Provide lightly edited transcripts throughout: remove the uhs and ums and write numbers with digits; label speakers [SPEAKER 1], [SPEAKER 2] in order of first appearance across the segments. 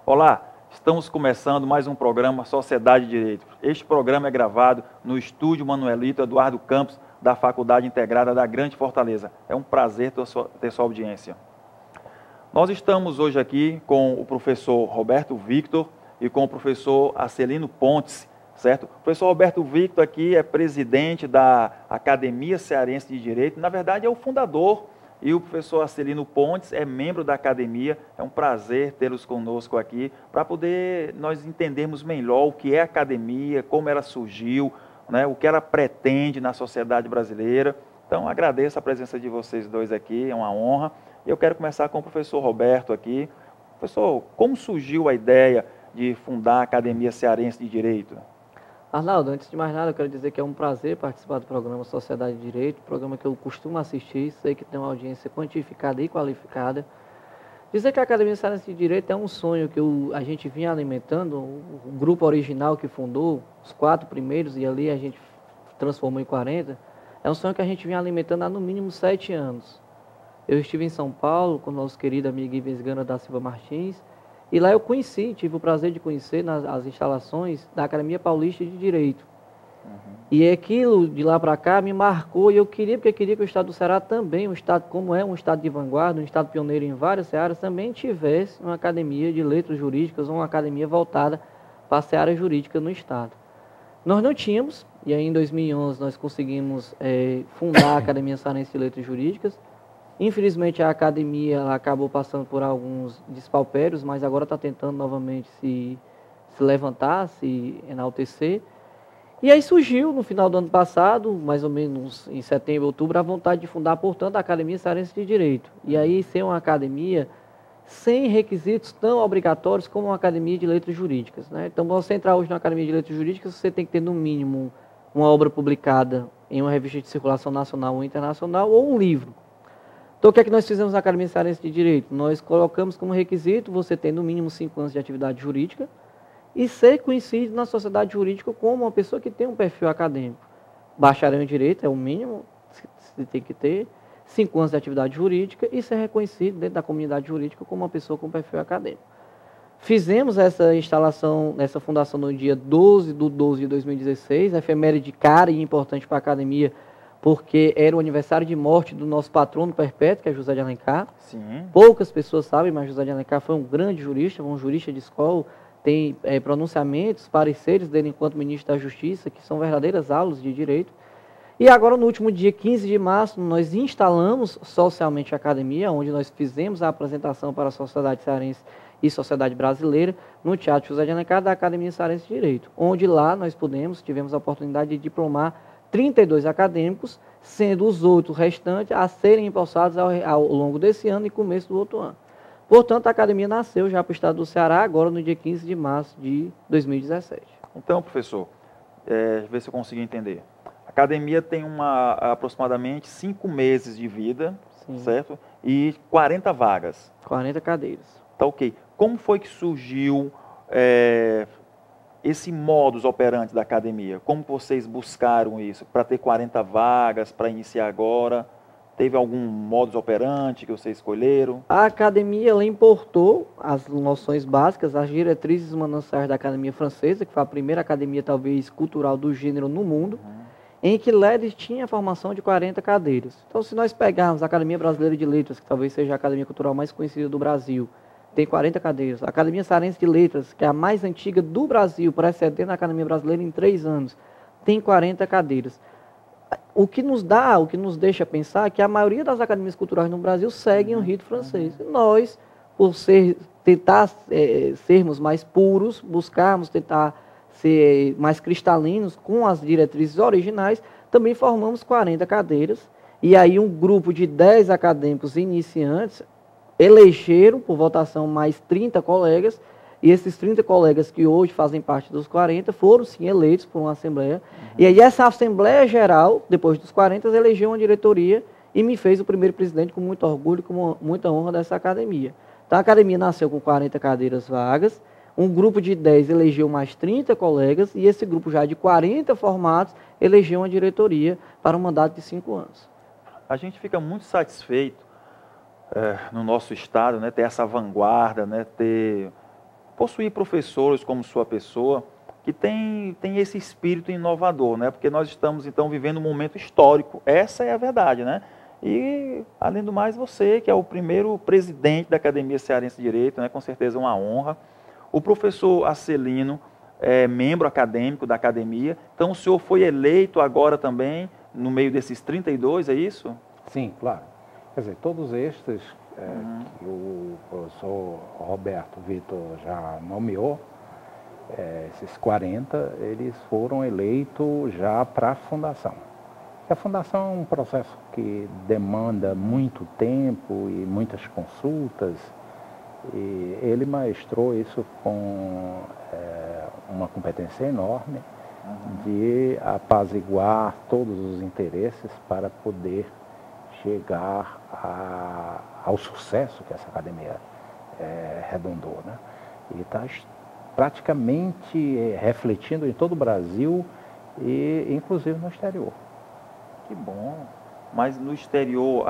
[SPEAKER 1] Olá, estamos começando mais um programa Sociedade de Direito. Este programa é gravado no estúdio Manuelito Eduardo Campos, da Faculdade Integrada da Grande Fortaleza. É um prazer ter sua audiência. Nós estamos hoje aqui com o professor Roberto Victor e com o professor Arcelino Pontes, certo? O professor Roberto Victor aqui é presidente da Academia Cearense de Direito, na verdade é o fundador. E o professor Arcelino Pontes é membro da academia. É um prazer tê-los conosco aqui para poder nós entendermos melhor o que é a academia, como ela surgiu, né, o que ela pretende na sociedade brasileira. Então, agradeço a presença de vocês dois aqui, é uma honra. Eu quero começar com o professor Roberto aqui. Professor, como surgiu a ideia de fundar a Academia Cearense de Direito?
[SPEAKER 2] Arnaldo, antes de mais nada, eu quero dizer que é um prazer participar do programa Sociedade de Direito, programa que eu costumo assistir, sei que tem uma audiência quantificada e qualificada. Dizer que a Academia Cearense de Direito é um sonho que a gente vinha alimentando, o grupo original que fundou, os 4 primeiros, e ali a gente transformou em 40, é um sonho que a gente vinha alimentando há no mínimo 7 anos. Eu estive em São Paulo com o nosso querido amigo Ivens Gana da Silva Martins, e lá eu tive o prazer de conhecer as instalações da Academia Paulista de Direito. E aquilo de lá para cá me marcou, e eu queria que o Estado do Ceará também, um Estado como é um Estado de vanguarda, um Estado pioneiro em várias áreas, também tivesse uma academia de letras jurídicas, ou uma academia voltada para a área jurídica no Estado. Nós não tínhamos, e aí em 2011 nós conseguimos fundar a Academia Cearense de Letras Jurídicas. Infelizmente a academia ela acabou passando por alguns despauperos, mas agora está tentando novamente se levantar, se enaltecer. E aí surgiu no final do ano passado, mais ou menos em setembro, outubro, a vontade de fundar, portanto, a Academia Cearense de Direito. E aí ser uma academia sem requisitos tão obrigatórios como uma academia de letras jurídicas, né? Então, você entrar hoje na Academia de Letras Jurídicas, você tem que ter no mínimo uma obra publicada em uma revista de circulação nacional ou internacional ou um livro. Então, o que é que nós fizemos na Academia Cearense de Direito? Nós colocamos como requisito você ter no mínimo 5 anos de atividade jurídica e ser conhecido na sociedade jurídica como uma pessoa que tem um perfil acadêmico. Bacharel em Direito é o mínimo, você tem que ter 5 anos de atividade jurídica e ser reconhecido dentro da comunidade jurídica como uma pessoa com perfil acadêmico. Fizemos essa instalação, essa fundação no dia 12/12 de 2016, efeméride cara e importante para a academia, porque era o aniversário de morte do nosso patrono perpétuo, que é José de Alencar.
[SPEAKER 1] Sim.
[SPEAKER 2] Poucas pessoas sabem, mas José de Alencar foi um grande jurista, um jurista de escola, tem pronunciamentos, pareceres dele enquanto ministro da Justiça, que são verdadeiras aulas de direito. E agora, no último dia 15 de março, nós instalamos socialmente a academia, onde nós fizemos a apresentação para a sociedade cearense e sociedade brasileira, no Teatro José de Alencar da Academia Cearense de Direito, onde lá nós tivemos a oportunidade de diplomar 32 acadêmicos, sendo os outros restantes a serem empossados ao longo desse ano e começo do outro ano. Portanto, a academia nasceu já para o estado do Ceará, agora no dia 15 de março de 2017.
[SPEAKER 1] Então, professor, ver se eu consigo entender. A academia tem aproximadamente 5 meses de vida, sim, certo? E 40 vagas.
[SPEAKER 2] 40 cadeiras.
[SPEAKER 1] Tá ok. Como foi que surgiu esse modus operandi da academia? Como vocês buscaram isso? Para ter 40 vagas, para iniciar agora? Teve algum modus operandi que vocês escolheram?
[SPEAKER 2] A academia ela importou as noções básicas, as diretrizes mananciais da academia francesa, que foi a primeira academia talvez cultural do gênero no mundo, em que LEDs tinha a formação de 40 cadeiras. Então, se nós pegarmos a Academia Brasileira de Letras, que talvez seja a academia cultural mais conhecida do Brasil, tem 40 cadeiras. A Academia Cearense de Letras, que é a mais antiga do Brasil, precedendo a Academia Brasileira em 3 anos, tem 40 cadeiras. O que nos deixa pensar que a maioria das academias culturais no Brasil seguem o rito francês. Nós, por tentar sermos mais puros, buscarmos tentar ser mais cristalinos com as diretrizes originais, também formamos 40 cadeiras. E aí um grupo de 10 acadêmicos iniciantes elegeram, por votação, mais 30 colegas, E esses 30 colegas que hoje fazem parte dos 40 foram, sim, eleitos por uma Assembleia. E aí essa Assembleia Geral, depois dos 40, elegeu uma diretoria e me fez o primeiro presidente com muito orgulho, com muita honra dessa academia. Então a academia nasceu com 40 cadeiras vagas, um grupo de 10 elegeu mais 30 colegas e esse grupo já de 40 formados elegeu uma diretoria para um mandato de 5 anos.
[SPEAKER 1] A gente fica muito satisfeito no nosso estado, né, ter essa vanguarda, né, possuir professores como sua pessoa, que tem esse espírito inovador, né, porque nós estamos, então, vivendo um momento histórico, essa é a verdade, né, e, além do mais, você, que é o primeiro presidente da Academia Cearense de Direito, né, com certeza uma honra, o professor Arcelino é membro acadêmico da academia, então o senhor foi eleito agora também, no meio desses 32, é isso?
[SPEAKER 3] Sim, claro. Quer dizer, todos estes que o professor Roberto Vitor já nomeou, esses 40, eles foram eleitos já para a fundação. A fundação é um processo que demanda muito tempo e muitas consultas, e ele maestrou isso com uma competência enorme de apaziguar todos os interesses para poder chegar ao sucesso que essa academia redundou, né? E está praticamente refletindo em todo o Brasil e inclusive no exterior.
[SPEAKER 1] Que bom. Mas no exterior,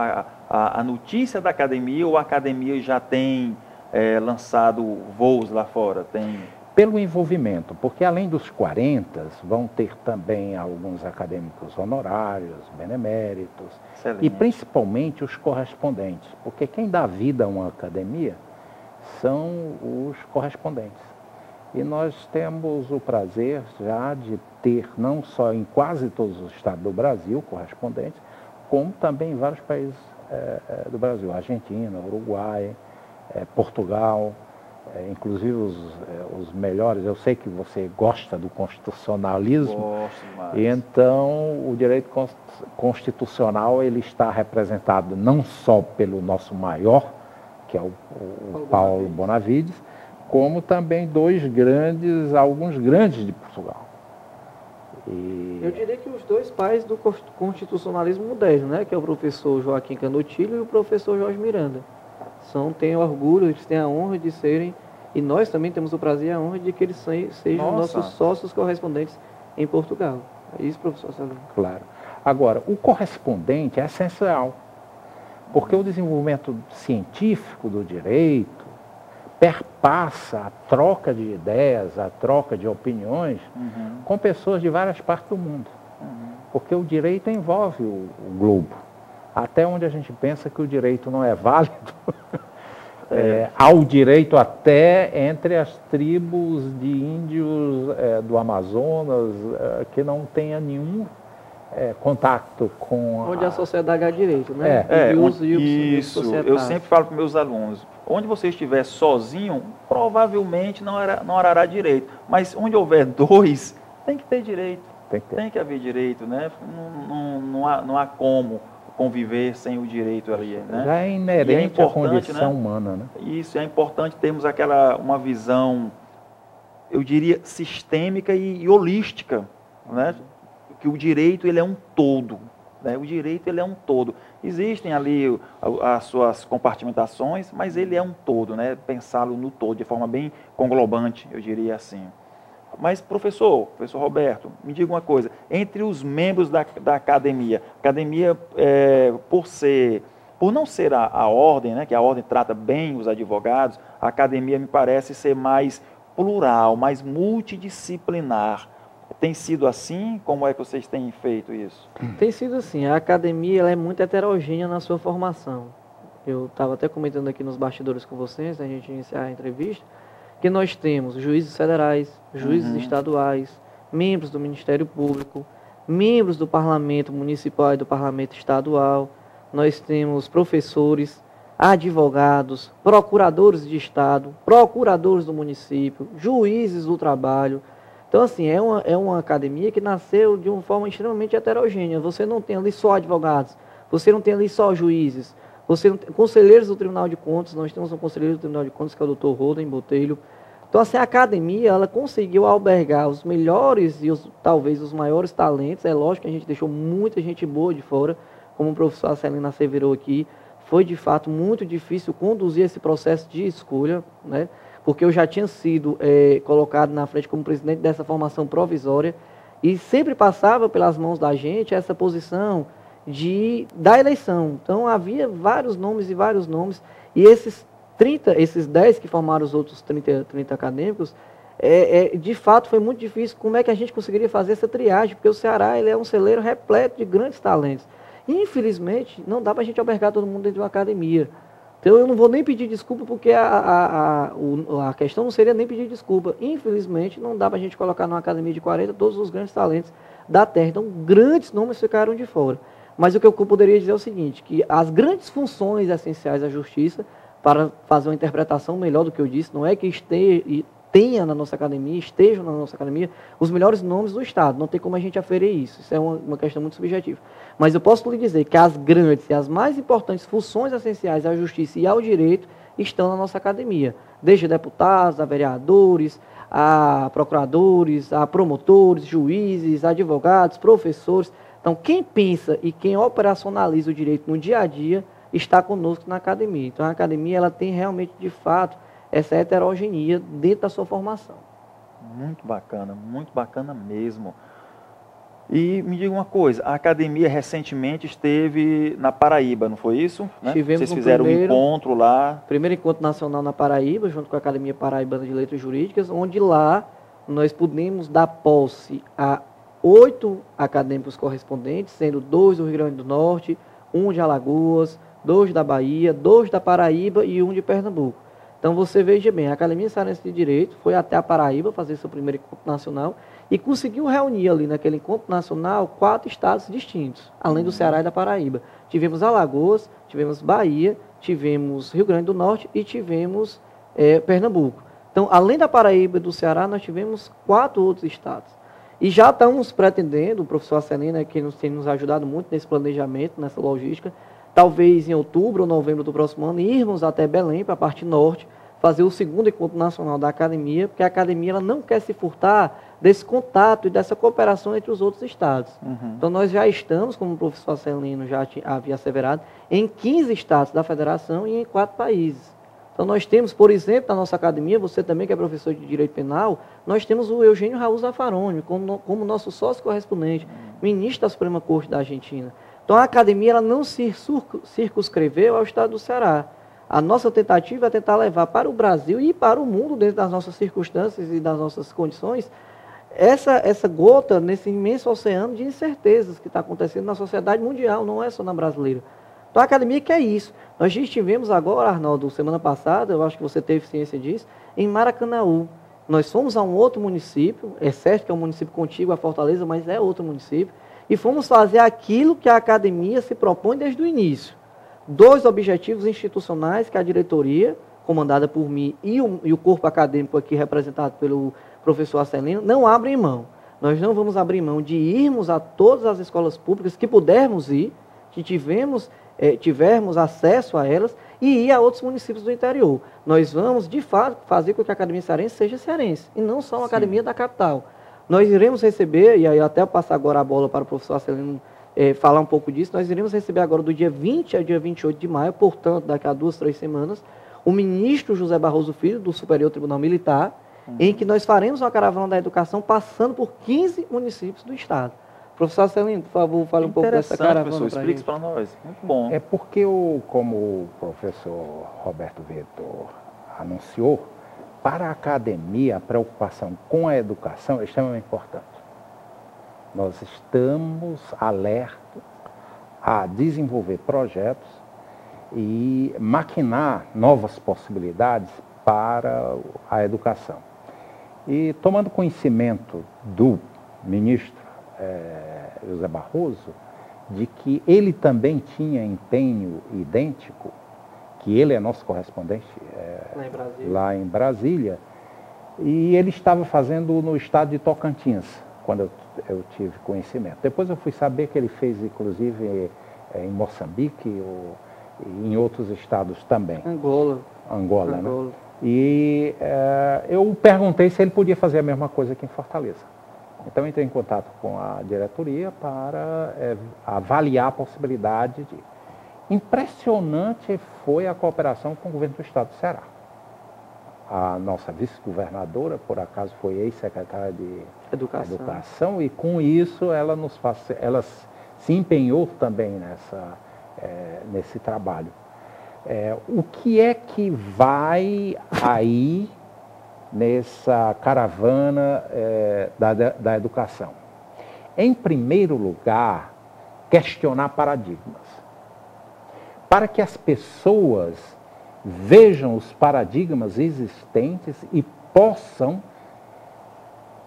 [SPEAKER 1] a notícia da academia ou a academia já tem lançado voos lá fora?
[SPEAKER 3] Pelo envolvimento, porque além dos 40, vão ter também alguns acadêmicos honorários, beneméritos,
[SPEAKER 1] excelente.
[SPEAKER 3] E principalmente os correspondentes, porque quem dá vida a uma academia são os correspondentes. E nós temos o prazer já de ter, não só em quase todos os estados do Brasil, correspondentes, como também em vários países do Brasil, Argentina, Uruguai, Portugal. Inclusive os melhores, eu sei que você gosta do constitucionalismo.
[SPEAKER 1] Gosto demais.
[SPEAKER 3] E então o direito constitucional ele está representado não só pelo nosso maior, que é o Paulo Bonavides, como também alguns grandes de Portugal.
[SPEAKER 2] Eu diria que os dois pais do constitucionalismo moderno, né, que é o professor Joaquim Candotilho e o professor Jorge Miranda. Têm orgulho, eles têm a honra de serem, e nós também temos o prazer e a honra de que eles sejam nossos sócios correspondentes em Portugal. É isso, professor Celino?
[SPEAKER 3] Claro. Agora, o correspondente é essencial, porque o desenvolvimento científico do direito perpassa a troca de ideias, a troca de opiniões com pessoas de várias partes do mundo. Porque o direito envolve o globo. Até onde a gente pensa que o direito não é válido, há o direito até entre as tribos de índios do Amazonas que não tenha nenhum contato com...
[SPEAKER 2] Onde a sociedade há direito, né?
[SPEAKER 1] Isso, eu sempre falo para meus alunos, onde você estiver sozinho, provavelmente não hará direito, mas onde houver dois, tem que ter direito, tem que haver direito, né? Não há como conviver sem o direito ali, né?
[SPEAKER 3] Já é inerente à condição humana, né?
[SPEAKER 1] Isso, é importante termos uma visão, eu diria, sistêmica e holística, né? Que o direito ele é um todo, né? O direito ele é um todo. Existem ali as suas compartimentações, mas ele é um todo, né? Pensá-lo no todo, de forma bem conglobante, eu diria assim. Mas, professor Roberto, me diga uma coisa, entre os membros da academia, por não ser a ordem, né, que a ordem trata bem os advogados, a academia me parece ser mais plural, mais multidisciplinar. Tem sido assim? Como é que vocês têm feito isso?
[SPEAKER 2] Tem sido assim, a academia ela é muito heterogênea na sua formação. Eu estava até comentando aqui nos bastidores com vocês, antes da gente iniciar a entrevista, que nós temos juízes federais, juízes estaduais, membros do Ministério Público, membros do Parlamento Municipal e do Parlamento Estadual, nós temos professores, advogados, procuradores de Estado, procuradores do município, juízes do trabalho. Então, assim, é uma academia que nasceu de uma forma extremamente heterogênea. Você não tem ali só advogados, você não tem ali só juízes, você não tem conselheiros do Tribunal de Contas, nós temos um conselheiro do Tribunal de Contas, que é o Dr. Roden Botelho, Então, assim, a academia, ela conseguiu albergar os melhores e talvez os maiores talentos. É lógico que a gente deixou muita gente boa de fora, como o professor Celina asseverou aqui. Foi, de fato, muito difícil conduzir esse processo de escolha, né? Porque eu já tinha sido colocado na frente como presidente dessa formação provisória e sempre passava pelas mãos da gente essa posição da eleição. Então, havia vários nomes, e esses 10 que formaram os outros 30 acadêmicos, de fato foi muito difícil. Como é que a gente conseguiria fazer essa triagem? Porque o Ceará ele é um celeiro repleto de grandes talentos. E, infelizmente, não dá para a gente albergar todo mundo dentro de uma academia. Então, eu não vou nem pedir desculpa, porque a questão não seria nem pedir desculpa. Infelizmente, não dá para a gente colocar numa academia de 40 todos os grandes talentos da terra. Então, grandes nomes ficaram de fora. Mas o que eu poderia dizer é o seguinte, que as grandes funções essenciais da justiça, para fazer uma interpretação melhor do que eu disse, não é que estejam na nossa academia, os melhores nomes do Estado. Não tem como a gente aferir isso. Isso é uma questão muito subjetiva. Mas eu posso lhe dizer que as grandes e as mais importantes funções essenciais à justiça e ao direito estão na nossa academia. Desde deputados, a vereadores, a procuradores, a promotores, juízes, advogados, professores. Então, quem pensa e quem operacionaliza o direito no dia a dia está conosco na academia. Então, a academia ela tem realmente, de fato, essa heterogeneia dentro da sua formação.
[SPEAKER 1] Muito bacana mesmo. E me diga uma coisa, a academia recentemente esteve na Paraíba, não foi isso? Né? Vocês fizeram um encontro lá.
[SPEAKER 2] Primeiro encontro nacional na Paraíba, junto com a Academia Paraibana de Letras Jurídicas, onde lá nós pudemos dar posse a 8 acadêmicos correspondentes, sendo 2 do Rio Grande do Norte, 1 de Alagoas, 2 da Bahia, 2 da Paraíba e 1 de Pernambuco. Então você veja bem, a Academia Cearense de Direito foi até a Paraíba fazer seu primeiro encontro nacional e conseguiu reunir ali naquele encontro nacional 4 estados distintos, além do Ceará e da Paraíba. Tivemos Alagoas, tivemos Bahia, tivemos Rio Grande do Norte e tivemos Pernambuco. Então, além da Paraíba e do Ceará, nós tivemos 4 outros estados. E já estamos pretendendo, o professor Celina, que tem nos ajudado muito nesse planejamento, nessa logística, talvez em outubro ou novembro do próximo ano, irmos até Belém, para a parte norte, fazer o segundo encontro nacional da academia, porque a academia ela não quer se furtar desse contato e dessa cooperação entre os outros estados. Então, nós já estamos, como o professor Celino já havia asseverado, em 15 estados da federação e em 4 países. Então, nós temos, por exemplo, na nossa academia, você também que é professor de Direito Penal, nós temos o Eugênio Raul Zaffaroni como nosso sócio correspondente, ministro da Suprema Corte da Argentina. Então, a academia ela não se circunscreveu ao estado do Ceará. A nossa tentativa é tentar levar para o Brasil e para o mundo, dentro das nossas circunstâncias e das nossas condições, essa gota nesse imenso oceano de incertezas que está acontecendo na sociedade mundial, não é só na brasileira. Então, a academia quer isso. Nós já estivemos agora, Arnaldo, semana passada, eu acho que você teve ciência disso, em Maracanaú. Nós fomos a um outro município, é certo que é um município contíguo a Fortaleza, mas é outro município, e fomos fazer aquilo que a academia se propõe desde o início. 2 objetivos institucionais que a diretoria, comandada por mim, e o corpo acadêmico aqui representado pelo professor Celino, não abrem mão. Nós não vamos abrir mão de irmos a todas as escolas públicas que pudermos ir, que tivermos acesso a elas, e ir a outros municípios do interior. Nós vamos, de fato, fazer com que a Academia Cearense seja cearense, e não só uma academia da capital. Nós iremos receber, e aí até eu passar agora a bola para o professor Celino falar um pouco disso, nós iremos receber agora do dia 20 ao dia 28 de maio, portanto, daqui a 2, 3 semanas, o ministro José Barroso Filho, do Superior Tribunal Militar, em que nós faremos uma caravana da educação passando por 15 municípios do estado. Professor Celino, por favor, fale um pouco dessa caravana.
[SPEAKER 1] Professor, explique para nós. Muito bom.
[SPEAKER 3] É porque, como o professor Roberto Vitor anunciou, para a academia, a preocupação com a educação é extremamente importante. Nós estamos alertos a desenvolver projetos e maquinar novas possibilidades para a educação. E tomando conhecimento do ministro José Barroso, de que ele também tinha empenho idêntico, que ele é nosso correspondente lá em Brasília, e ele estava fazendo no estado de Tocantins, quando eu tive conhecimento. Depois eu fui saber que ele fez, inclusive, em Moçambique e em outros estados também.
[SPEAKER 2] Angola.
[SPEAKER 3] Né? E eu perguntei se ele podia fazer a mesma coisa aqui em Fortaleza. Então, entrei em contato com a diretoria para avaliar a possibilidade de... Impressionante foi a cooperação com o governo do Estado do Ceará. A nossa vice-governadora, por acaso, foi ex-secretária de Educação, e com isso ela se empenhou também nesse trabalho. O que é que vai aí nessa caravana da educação? Em primeiro lugar, questionar paradigmas. Para que as pessoas vejam os paradigmas existentes e possam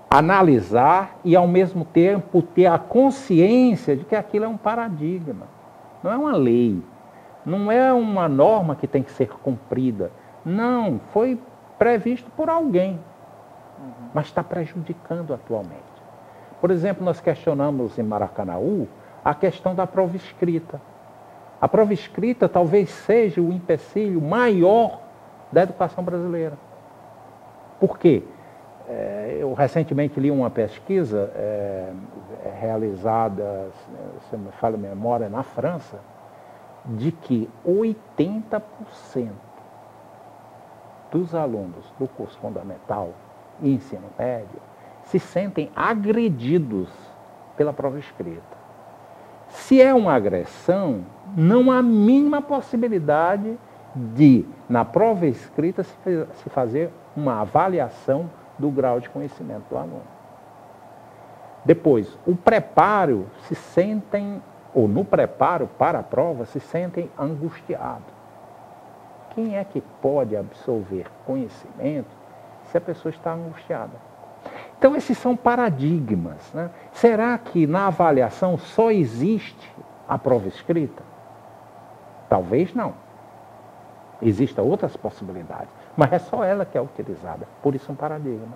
[SPEAKER 3] analisar e, ao mesmo tempo, ter a consciência de que aquilo é um paradigma. Não é uma lei, não é uma norma que tem que ser cumprida. Não, foi previsto por alguém, mas está prejudicando atualmente. Por exemplo, nós questionamos em Maracanaú a questão da prova escrita. A prova escrita talvez seja o empecilho maior da educação brasileira. Por quê? Eu recentemente li uma pesquisa realizada, se me falha a memória, na França, de que 80% dos alunos do curso fundamental e ensino médio se sentem agredidos pela prova escrita. Se é uma agressão, não há a mínima possibilidade de, na prova escrita, se fazer uma avaliação do grau de conhecimento do aluno. Depois, o preparo se sentem, ou no preparo para a prova, se sentem angustiados. Quem é que pode absorver conhecimento se a pessoa está angustiada? Então, esses são paradigmas, né? Será que na avaliação só existe a prova escrita? Talvez não. Existam outras possibilidades, mas é só ela que é utilizada, por isso um paradigma.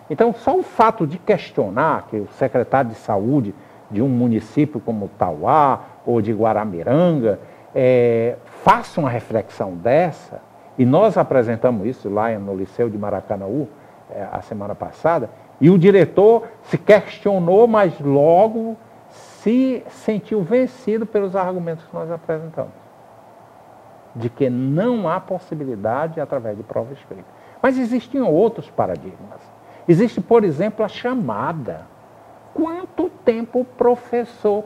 [SPEAKER 3] Então, só o fato de questionar que o secretário de saúde de um município como Tauá ou de Guaramiranga faça uma reflexão dessa, e nós apresentamos isso lá no Liceu de Maracanaú, a semana passada, e o diretor se questionou, mas logo se sentiu vencido pelos argumentos que nós apresentamos. De que não há possibilidade através de prova escrita. Mas existiam outros paradigmas. Existe, por exemplo, a chamada. Quanto tempo o professor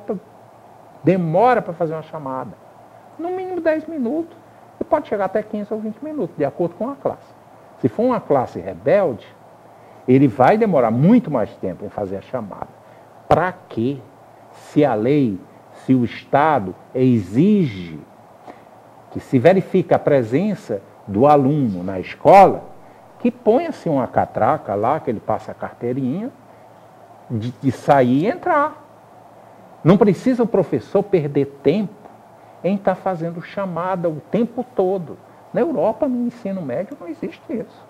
[SPEAKER 3] demora para fazer uma chamada? No mínimo 10 minutos. E pode chegar até 15 ou 20 minutos, de acordo com a classe. Se for uma classe rebelde, ele vai demorar muito mais tempo em fazer a chamada. Para quê? Se a lei, se o Estado exige que se verifique a presença do aluno na escola, que ponha-se uma catraca lá, que ele passe a carteirinha, de sair e entrar. Não precisa o professor perder tempo em estar fazendo chamada o tempo todo. Na Europa, no ensino médio, não existe isso.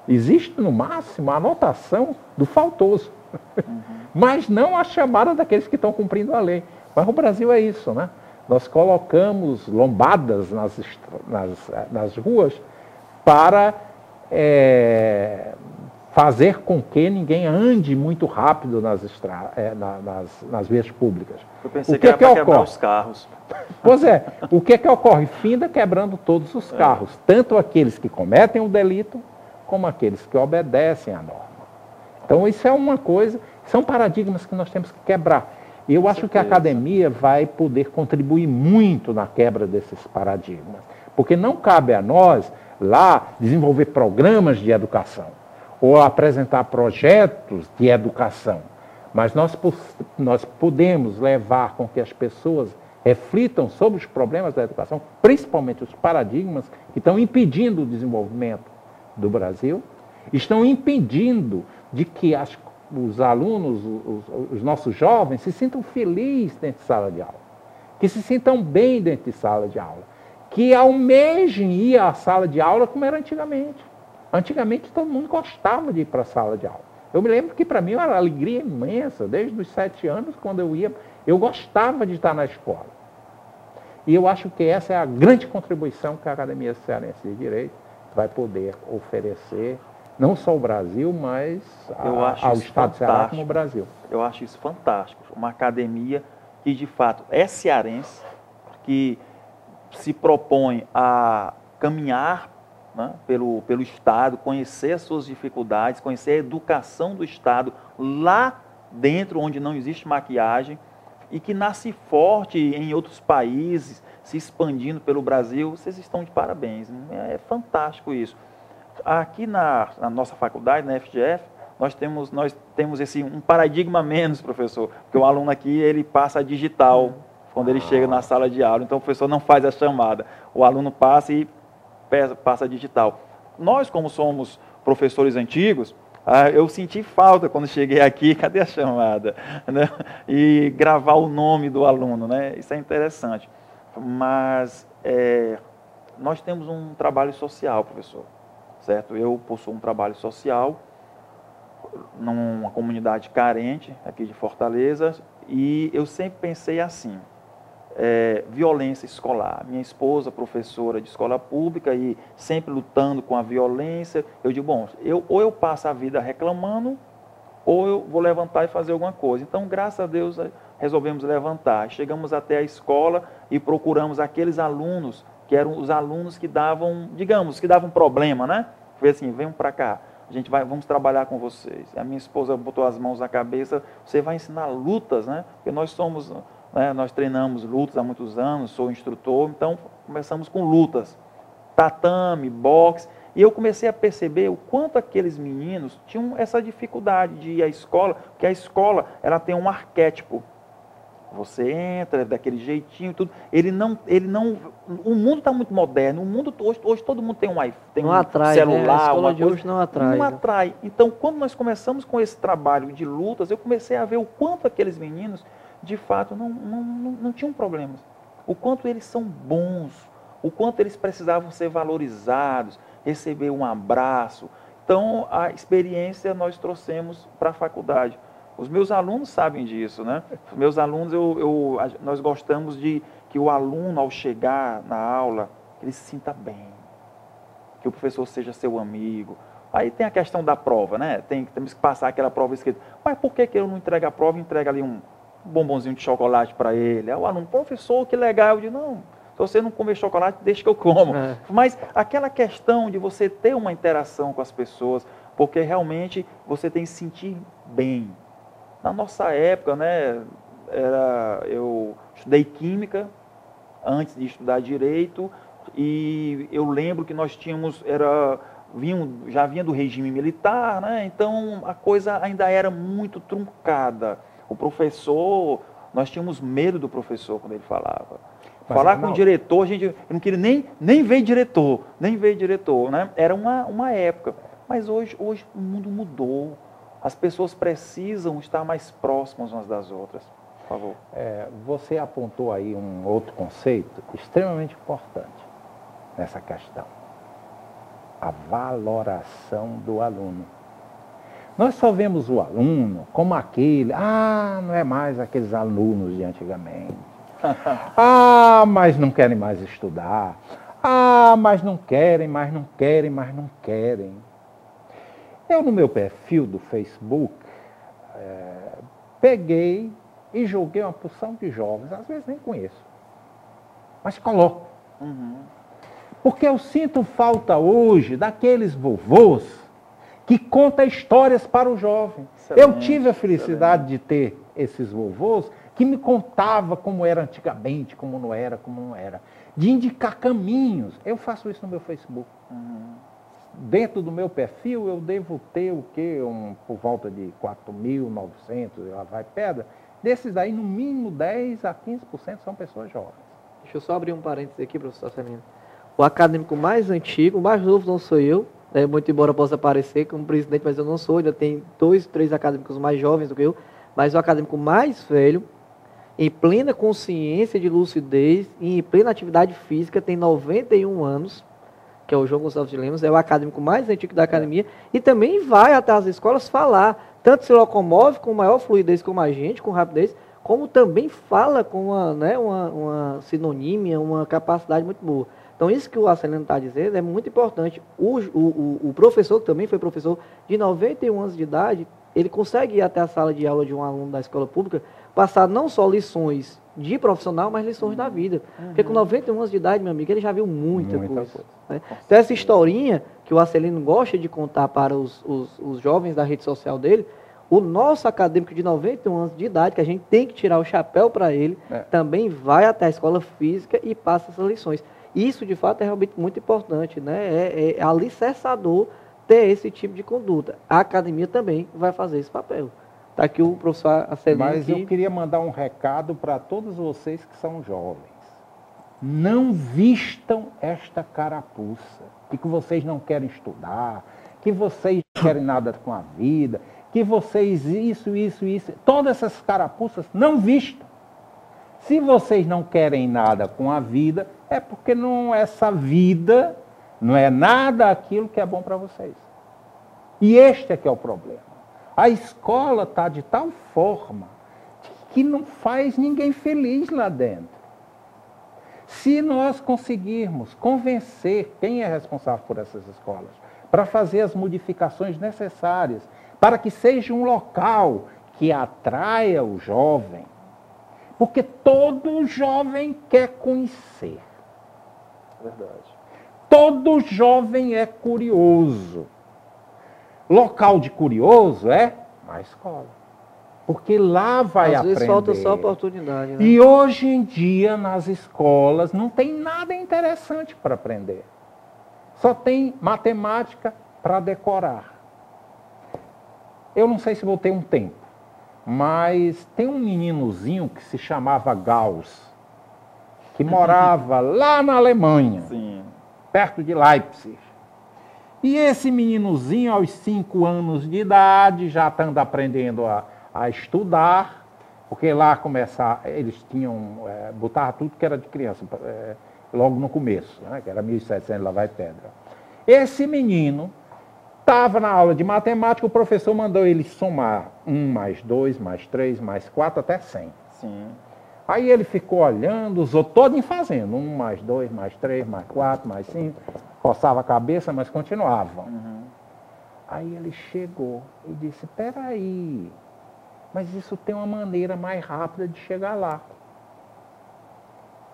[SPEAKER 3] Existe, no máximo, a anotação do faltoso. Mas não a chamada daqueles que estão cumprindo a lei. Mas o Brasil é isso, né? Nós colocamos lombadas nas ruas para fazer com que ninguém ande muito rápido nas vias públicas.
[SPEAKER 1] Eu pensei que era para quebrar os carros.
[SPEAKER 3] Pois é, o que ocorre? Finda quebrando todos os carros, tanto aqueles que cometem o delito, como aqueles que obedecem à norma. Então, isso é uma coisa, são paradigmas que nós temos que quebrar. E eu acho que a academia vai poder contribuir muito na quebra desses paradigmas. Porque não cabe a nós, lá, desenvolver programas de educação ou apresentar projetos de educação. Mas nós podemos levar com que as pessoas reflitam sobre os problemas da educação, principalmente os paradigmas que estão impedindo o desenvolvimento do Brasil, estão impedindo de que os alunos, os nossos jovens, se sintam felizes dentro de sala de aula, que se sintam bem dentro de sala de aula, que almejem ir à sala de aula como era antigamente. Antigamente todo mundo gostava de ir para a sala de aula. Eu me lembro que para mim era uma alegria imensa, desde os 7 anos, quando eu ia, eu gostava de estar na escola. E eu acho que essa é a grande contribuição que a Academia Cearense de Direito vai poder oferecer não só o Brasil, mas
[SPEAKER 1] ao
[SPEAKER 3] Estado do Ceará como o Brasil.
[SPEAKER 1] Eu acho isso fantástico. Uma academia que, de fato, é cearense, que se propõe a caminhar, né, pelo Estado, conhecer as suas dificuldades, conhecer a educação do Estado lá dentro, onde não existe maquiagem, e que nasce forte em outros países, se expandindo pelo Brasil. Vocês estão de parabéns. É fantástico isso. Aqui na nossa faculdade, na FGF, nós temos um paradigma menos, professor, porque o aluno aqui ele passa digital quando ele chega na sala de aula, então o professor não faz a chamada, o aluno passa e passa digital. Nós, como somos professores antigos, eu senti falta quando cheguei aqui, cadê a chamada? Né? E gravar o nome do aluno, né? Isso é interessante. Mas nós temos um trabalho social, professor. Certo? Eu possuo um trabalho social numa comunidade carente aqui de Fortaleza e eu sempre pensei assim, violência escolar. Minha esposa, professora de escola pública e sempre lutando com a violência, eu digo, bom, ou eu passo a vida reclamando ou eu vou levantar e fazer alguma coisa. Então, graças a Deus, resolvemos levantar. Chegamos até a escola e procuramos aqueles alunos que eram os alunos que davam, digamos, que davam problema, né? Foi assim, venham para cá, vamos trabalhar com vocês. A minha esposa botou as mãos na cabeça, você vai ensinar lutas, né? Porque nós somos, né, nós treinamos lutas há muitos anos, sou instrutor, então começamos com lutas, tatame, boxe, e eu comecei a perceber o quanto aqueles meninos tinham essa dificuldade de ir à escola, porque a escola, ela tem um arquétipo. Você entra daquele jeitinho, tudo. O mundo está muito moderno. O mundo hoje todo mundo tem um
[SPEAKER 2] atrai,
[SPEAKER 1] celular,
[SPEAKER 2] né? A escola
[SPEAKER 1] uma
[SPEAKER 2] de
[SPEAKER 1] coisa.
[SPEAKER 2] Hoje não atrai.
[SPEAKER 1] Não atrai. Então, quando nós começamos com esse trabalho de lutas, eu comecei a ver o quanto aqueles meninos, de fato, não tinham problemas. O quanto eles são bons, o quanto eles precisavam ser valorizados, receber um abraço. Então, a experiência nós trouxemos para a faculdade. Os meus alunos sabem disso, né? Os meus alunos, nós gostamos de que o aluno, ao chegar na aula, ele se sinta bem, que o professor seja seu amigo. Aí tem a questão da prova, né? Temos que passar aquela prova escrita. Mas por que eu não entrego a prova e entrego ali um bombonzinho de chocolate para ele? Aí o aluno, professor, que legal. Eu digo, não, se você não comer chocolate, deixa que eu como. Mas aquela questão de você ter uma interação com as pessoas, porque realmente você tem que se sentir bem. Na nossa época, né, eu estudei Química antes de estudar Direito e eu lembro que nós tínhamos, já vinha do regime militar, né, então a coisa ainda era muito truncada. O professor, nós tínhamos medo do professor quando ele falava. Falar com o diretor, eu não queria nem ver diretor, né? Era uma época. Mas hoje o mundo mudou. As pessoas precisam estar mais próximas umas das outras. Por favor.
[SPEAKER 3] Você apontou aí um outro conceito extremamente importante nessa questão. A valoração do aluno. Nós só vemos o aluno como aquele, não é mais aqueles alunos de antigamente. Mas não querem mais estudar. Mas não querem. Eu, no meu perfil do Facebook, peguei e joguei uma porção de jovens, às vezes nem conheço, mas coloco. Porque eu sinto falta hoje daqueles vovôs que contam histórias para o jovem. Eu tive a felicidade de ter esses vovôs que me contavam como era antigamente, como não era, de indicar caminhos. Eu faço isso no meu Facebook. Dentro do meu perfil, eu devo ter o quê? Por volta de 4.900, lá vai pedra. Desses aí, no mínimo 10 a 15% são pessoas jovens.
[SPEAKER 2] Deixa eu só abrir um parênteses aqui, professor Celino. O acadêmico mais antigo, o mais novo não sou eu, muito embora possa parecer como presidente, mas eu não sou, ainda tem 2, 3 acadêmicos mais jovens do que eu, mas o acadêmico mais velho, em plena consciência de lucidez e em plena atividade física, tem 91 anos, que é o João Gonçalves de Lemos, é o acadêmico mais antigo da academia, e também vai até as escolas falar, tanto se locomove com maior fluidez como a gente, com rapidez, como também fala com uma sinonímia, uma capacidade muito boa. Então, isso que o Arcelino está dizendo é muito importante. O professor, que também foi professor de 91 anos de idade, ele consegue ir até a sala de aula de um aluno da escola pública, passar não só lições de profissional, mas lições da vida. Porque com 91 anos de idade, meu amigo, ele já viu muita coisa. Né? Então, essa historinha que o Arcelino gosta de contar para os jovens da rede social dele, o nosso acadêmico de 91 anos de idade, que a gente tem que tirar o chapéu para ele, também vai até a escola física e passa essas lições. Isso, de fato, é realmente muito importante, né? É alicerçador ter esse tipo de conduta. A academia também vai fazer esse papel. Está aqui o professor Arcelino.
[SPEAKER 3] Mas eu queria mandar um recado para todos vocês que são jovens. Não vistam esta carapuça, de que vocês não querem estudar, que vocês não querem nada com a vida, que vocês isso. Todas essas carapuças não vistam. Se vocês não querem nada com a vida, é porque essa vida não é nada aquilo que é bom para vocês. E este é que é o problema. A escola está de tal forma que não faz ninguém feliz lá dentro. Se nós conseguirmos convencer quem é responsável por essas escolas para fazer as modificações necessárias, para que seja um local que atraia o jovem, porque todo jovem quer conhecer.
[SPEAKER 1] Verdade.
[SPEAKER 3] Todo jovem é curioso. Local de curioso é a escola. Porque lá vai aprender.
[SPEAKER 2] Às vezes falta só oportunidade. Né?
[SPEAKER 3] E hoje em dia, nas escolas, não tem nada interessante para aprender. Só tem matemática para decorar. Eu não sei se vou ter um tempo, mas tem um meninozinho que se chamava Gauss, que morava lá na Alemanha, perto de Leipzig. E esse meninozinho, aos 5 anos de idade, já estando aprendendo a estudar, porque lá eles tinham, botavam tudo que era de criança, logo no começo, né, que era 1700, lá vai pedra. Esse menino estava na aula de matemática, o professor mandou ele somar 1 mais 2, mais 3, mais 4, até 100.
[SPEAKER 1] Sim.
[SPEAKER 3] Aí ele ficou olhando, os outros todos fazendo, 1 mais 2, mais 3, mais 4, mais 5, coçava a cabeça, mas continuavam. Aí ele chegou e disse, peraí, mas isso tem uma maneira mais rápida de chegar lá.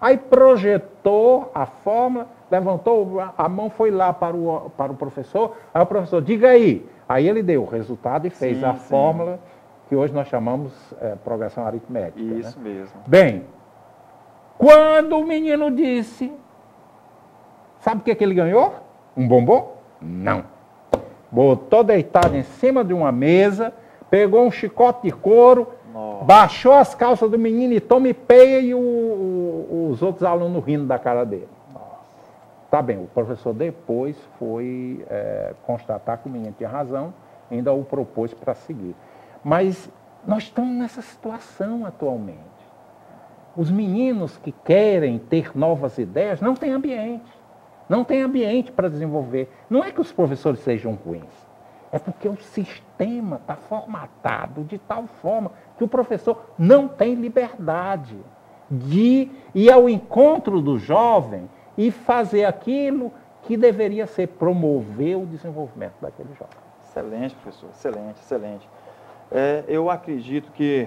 [SPEAKER 3] Aí projetou a fórmula, levantou a mão, foi lá para o professor, aí o professor, diga aí. Aí ele deu o resultado e fez a fórmula que hoje nós chamamos progressão aritmética.
[SPEAKER 1] Isso,
[SPEAKER 3] né?
[SPEAKER 1] mesmo.
[SPEAKER 3] Bem, quando o menino disse, sabe o que ele ganhou? Um bombom? Não. Botou deitado em cima de uma mesa, pegou um chicote de couro, baixou as calças do menino e tome peia e os outros alunos rindo da cara dele. Tá bem, o professor depois foi constatar que o menino tinha razão, ainda o propôs para seguir. Mas nós estamos nessa situação atualmente. Os meninos que querem ter novas ideias não têm ambiente. Não tem ambiente para desenvolver. Não é que os professores sejam ruins. É porque o sistema está formatado de tal forma que o professor não tem liberdade de ir ao encontro do jovem e fazer aquilo que deveria ser promover o desenvolvimento daquele jovem.
[SPEAKER 1] Excelente, professor. Excelente, excelente. Eu acredito que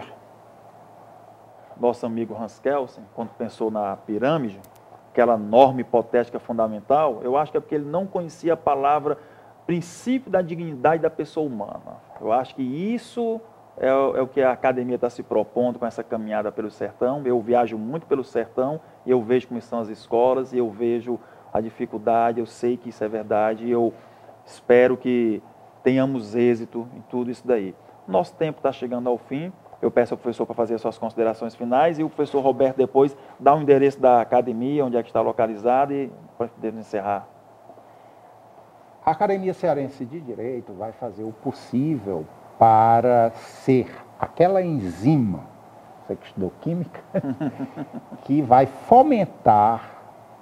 [SPEAKER 1] nosso amigo Hans Kelsen, quando pensou na pirâmide, aquela norma hipotética fundamental, eu acho que é porque ele não conhecia a palavra princípio da dignidade da pessoa humana. Eu acho que isso é o que a academia está se propondo com essa caminhada pelo sertão. Eu viajo muito pelo sertão e eu vejo como estão as escolas e eu vejo a dificuldade, eu sei que isso é verdade e eu espero que tenhamos êxito em tudo isso daí. Nosso tempo está chegando ao fim. Eu peço ao professor para fazer as suas considerações finais e o professor Roberto depois dá o endereço da academia, onde é que está localizada e para podermos encerrar.
[SPEAKER 3] A Academia Cearense de Direito vai fazer o possível para ser aquela enzima, você que estudou química, que vai fomentar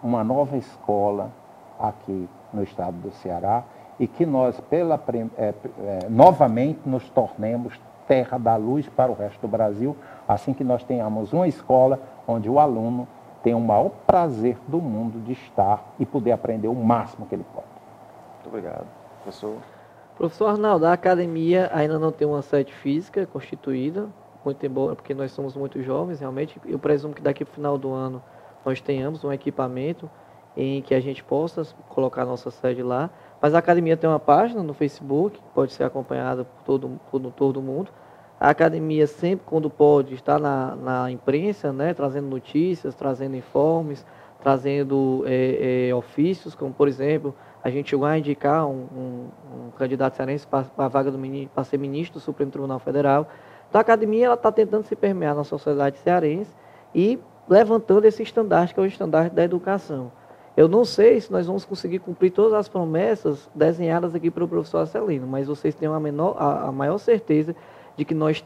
[SPEAKER 3] uma nova escola aqui no estado do Ceará e que nós, novamente, nos tornemos terra da luz para o resto do Brasil, assim que nós tenhamos uma escola onde o aluno tenha o maior prazer do mundo de estar e poder aprender o máximo que ele pode.
[SPEAKER 1] Muito obrigado. Professor?
[SPEAKER 2] Professor Arnaldo, a academia ainda não tem uma sede física constituída, muito embora, porque nós somos muito jovens, realmente. Eu presumo que daqui para o final do ano nós tenhamos um equipamento em que a gente possa colocar a nossa sede lá. Mas a academia tem uma página no Facebook, pode ser acompanhada por todo mundo. A academia sempre, quando pode, está na imprensa, né, trazendo notícias, trazendo informes, trazendo ofícios, como, por exemplo, a gente chegou a indicar um candidato cearense para a vaga para ser ministro do Supremo Tribunal Federal. Então, a academia está tentando se permear na sociedade cearense e levantando esse estandarte, que é o estandarte da educação. Eu não sei se nós vamos conseguir cumprir todas as promessas desenhadas aqui pelo professor Arcelino, mas vocês têm a maior certeza de que nós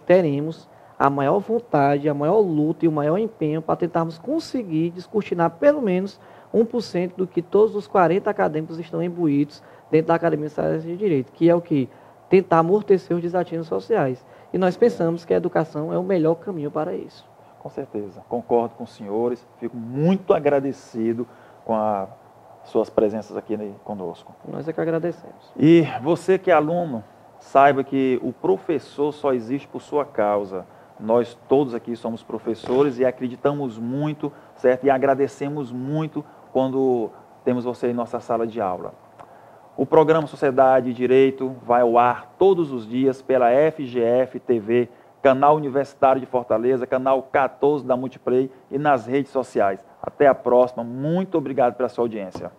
[SPEAKER 2] teremos a maior vontade, a maior luta e o maior empenho para tentarmos conseguir descortinar pelo menos 1% do que todos os 40 acadêmicos estão imbuídos dentro da Academia Cearense de Direito, que é o que? Tentar amortecer os desatinos sociais. E nós pensamos que a educação é o melhor caminho para isso.
[SPEAKER 1] Com certeza, concordo com os senhores, fico muito agradecido com as suas presenças aqui conosco.
[SPEAKER 2] Nós é que agradecemos.
[SPEAKER 1] E você que é aluno, saiba que o professor só existe por sua causa. Nós todos aqui somos professores e acreditamos muito, certo? E agradecemos muito quando temos você em nossa sala de aula. O programa Sociedade e Direito vai ao ar todos os dias pela FGF TV, canal Universitário de Fortaleza, canal 14 da Multiplay e nas redes sociais. Até a próxima. Muito obrigado pela sua audiência.